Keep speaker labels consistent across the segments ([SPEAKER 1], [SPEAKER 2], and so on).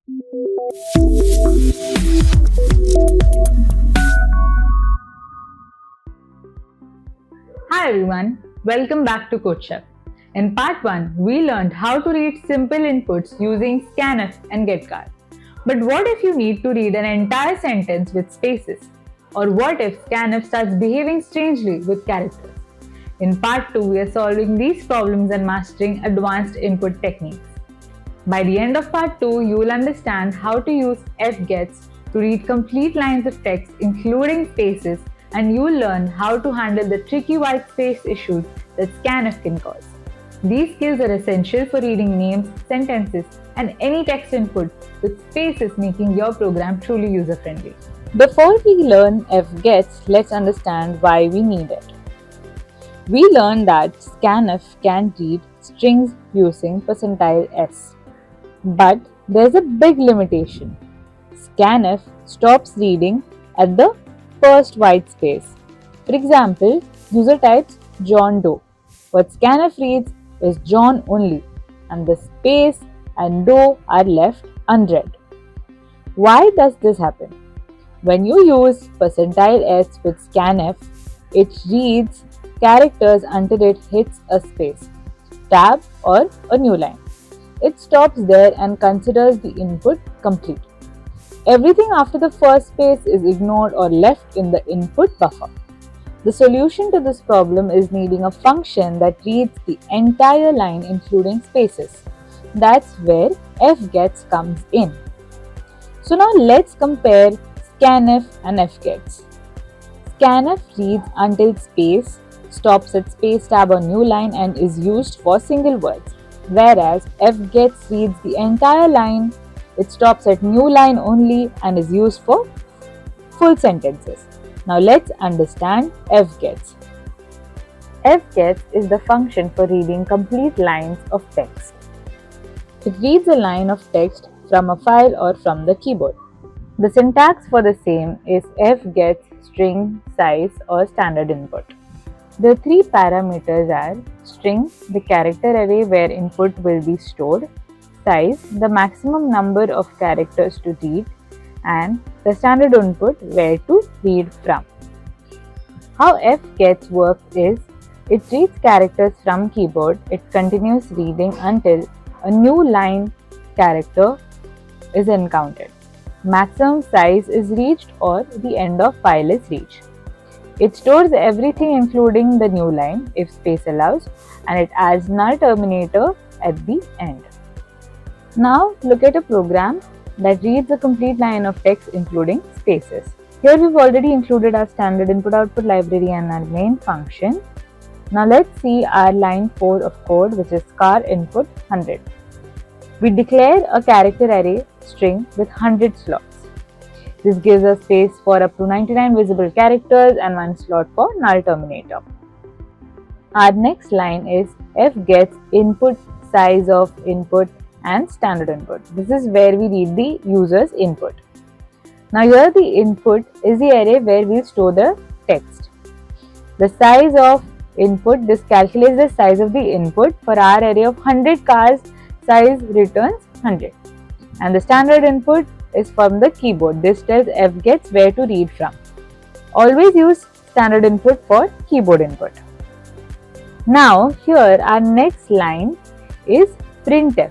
[SPEAKER 1] Hi everyone, welcome back to CodeChef. In part 1, we learned how to read simple inputs using scanf and getCard. But what if you need to read an entire sentence with spaces? Or what if scanf starts behaving strangely with characters? In part 2, we are solving these problems and mastering advanced input techniques. By the end of part 2, you will understand how to use fgets to read complete lines of text including spaces, and you will learn how to handle the tricky white space issues that scanf can cause. These skills are essential for reading names, sentences, and any text input with spaces, making your program truly user-friendly.
[SPEAKER 2] Before we learn fgets, let's understand why we need it. We learned that scanf can read strings using %s. But there's a big limitation. Scanf stops reading at the first white space. For example, user types John Doe. What scanf reads is John only, and the space and Doe are left unread. Why does this happen? When you use %s with scanf, it reads characters until it hits a space, tab, or a new line. It stops there and considers the input complete. Everything after the first space is ignored or left in the input buffer. The solution to this problem is needing a function that reads the entire line including spaces. That's where fgets comes in. So now let's compare scanf and fgets. Scanf reads until space, stops at space, tab, or new line and is used for single words. Whereas fgets reads the entire line, it stops at new line only and is used for full sentences. Now let's understand fgets. Fgets is the function for reading complete lines of text. It reads a line of text from a file or from the keyboard. The syntax for the same is fgets string, size, or standard input. The three parameters are string, the character array where input will be stored, size, the maximum number of characters to read, and the standard input where to read from. How fgets works is, it reads characters from keyboard, it continues reading until a new line character is encountered. Maximum size is reached or the end of file is reached. It stores everything including the new line if space allows, and it adds null terminator at the end. Now look at a program that reads a complete line of text including spaces. Here we've already included our standard input-output library and our main function. Now let's see our line 4 of code, which is car input 100. We declare a character array string with 100 slots. This gives us space for up to 99 visible characters and 1 slot for null terminator. Our next line is fgets input, size of input, and standard input. This is where we read the user's input. Now here the input is the array where we store the text. The size of input, this calculates the size of the input. For our array of 100 cars, size returns 100. And the standard input is from the keyboard. This tells fgets where to read from. Always use standard input for keyboard input. Now here our next line is printf.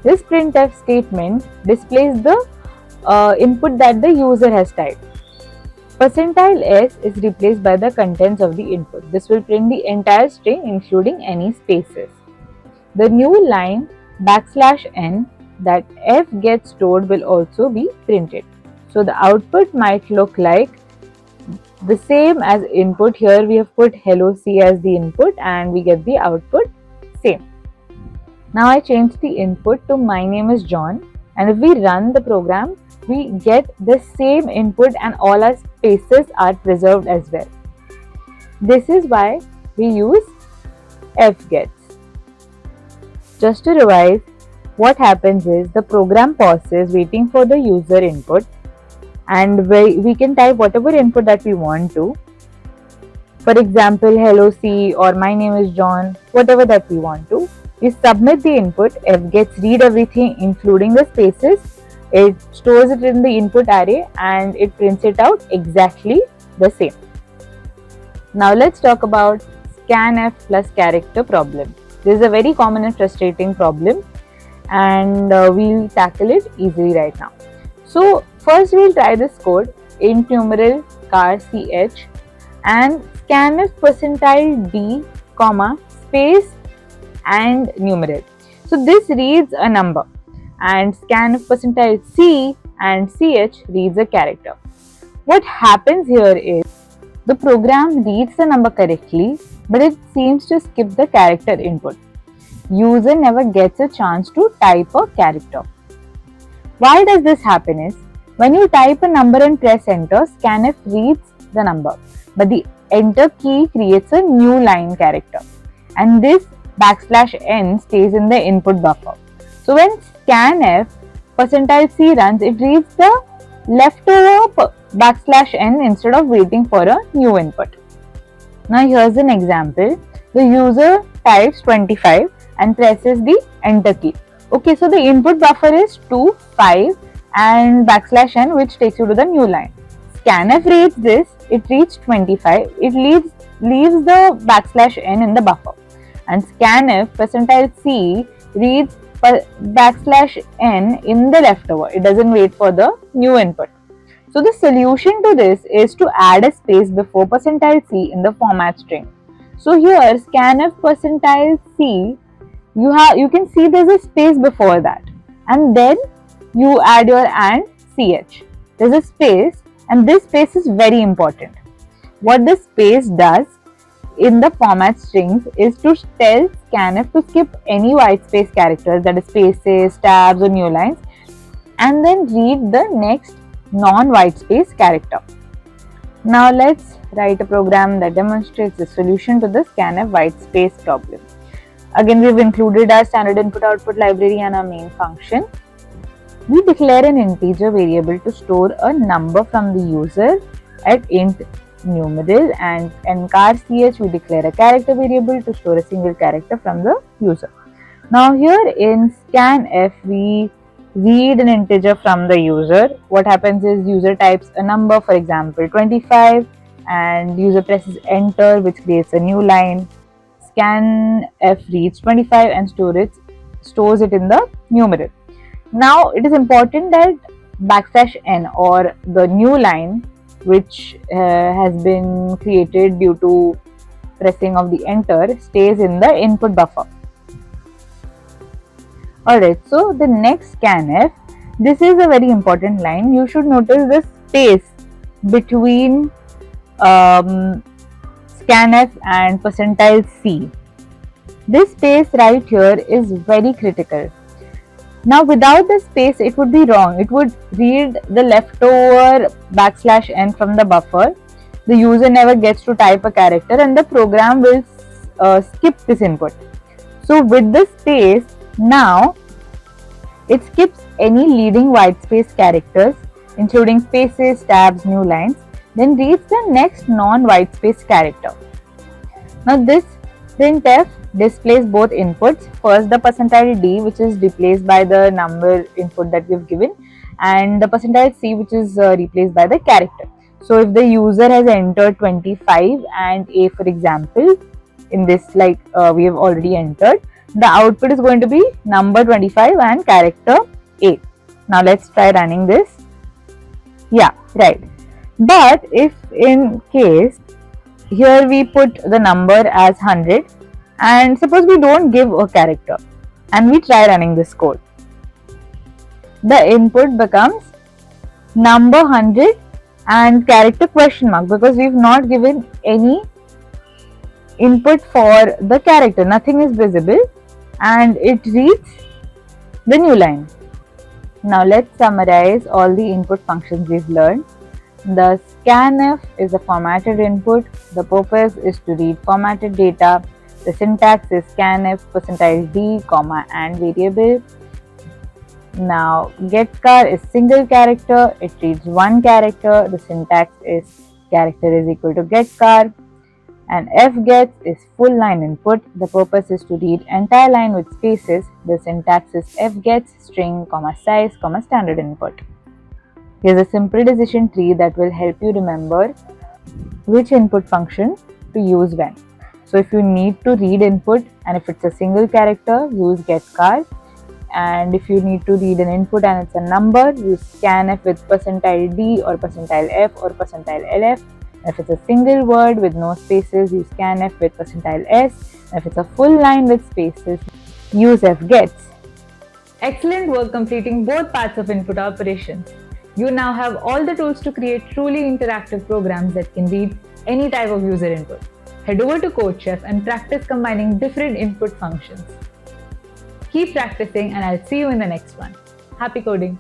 [SPEAKER 2] This printf statement displays the input that the user has typed. %s is replaced by the contents of the input. This will print the entire string including any spaces. The new line \n that f gets stored will also be printed. So the output might look like the same as input. Here we have put hello C as the input and we get the output same. Now I change the input to my name is John, and if we run the program, we get the same input and all our spaces are preserved as well. This is why we use fgets. Just to revise, what happens is the program pauses waiting for the user input, and we can type whatever input that we want to. For example, hello C or my name is John, whatever that we want to. We submit the input, fgets read everything including the spaces. It stores it in the input array and it prints it out exactly the same. Now let's talk about scanf plus character problem. This is a very common and frustrating problem, and we'll tackle it easily right now. So first we'll try this code: int numeral char ch and scanf percentile d comma space and numeral. So this reads a number, and scanf percentile c and ch reads a character. What happens here is the program reads the number correctly, but it seems to skip the character input. User never gets a chance to type a character. Why does this happen is, when you type a number and press enter, scanf reads the number, but the enter key creates a new line character, and this \n stays in the input buffer. So when scanf percentile c runs, it reads the leftover \n instead of waiting for a new input. Now here's an example. The user types 25 and presses the enter key. Okay, so the input buffer is 2, 5 and \n, which takes you to the new line. Scanf reads this, it reads 25, it leaves the \n in the buffer, and scanf percentile c reads \n in the leftover. It doesn't wait for the new input. So the solution to this is to add a space before percentile c in the format string. So here scanf percentile c, you can see there's a space before that, and then you add your and ch. There's a space, and this space is very important. What the space does in the format strings is to tell scanf to skip any white space characters, that is spaces, tabs or new lines, and then read the next non-white space character. Now let's write a program that demonstrates the solution to the scanf white space problem. Again, we've included our standard input-output library and our main function. We declare an integer variable to store a number from the user at int numeral, and in char ch we declare a character variable to store a single character from the user. Now here in scanf we read an integer from the user. What happens is user types a number, for example 25, and user presses enter, which creates a new line. Scanf reads 25 and stores it in the numeral. Now it is important that \n or the new line, which has been created due to pressing of the enter, stays in the input buffer. Alright, so the next scanf, this is a very important line. You should notice the space between scanf and percentile c. This space right here is very critical. Now without the space it would be wrong. It would read the leftover \n from the buffer. The user never gets to type a character and the program will skip this input. So with the space, now it skips any leading white space characters including spaces, tabs, new lines, then reads the next non-white space character. Now this printf displays both inputs. First the percentile d, which is replaced by the number input that we've given, and the percentile c, which is replaced by the character. So if the user has entered 25 and a, for example, in this we have already entered, the output is going to be number 25 and character a. Now let's try running this. Yeah, right. But if in case here we put the number as 100 and suppose we don't give a character and we try running this code, the input becomes number 100 and character question mark, because we've not given any input for the character, nothing is visible, and it reads the new line. Now let's summarize all the input functions we've learned. The scanf is a formatted input. The purpose is to read formatted data. The syntax is scanf percentile d, comma and variable. Now getChar is single character. It reads one character. The syntax is character is equal to getChar. And fgets is full line input. The purpose is to read entire line with spaces. The syntax is fgets string, size, standard input. Here's a simple decision tree that will help you remember which input function to use when. So if you need to read input and if it's a single character, use getChar. And if you need to read an input and it's a number, use scanf with %d or %f or %lf. If it's a single word with no spaces, use scanf with %s. And if it's a full line with spaces, use fgets.
[SPEAKER 1] Excellent work completing both parts of input operations. You now have all the tools to create truly interactive programs that can read any type of user input. Head over to CodeChef and practice combining different input functions. Keep practicing and I'll see you in the next one. Happy coding!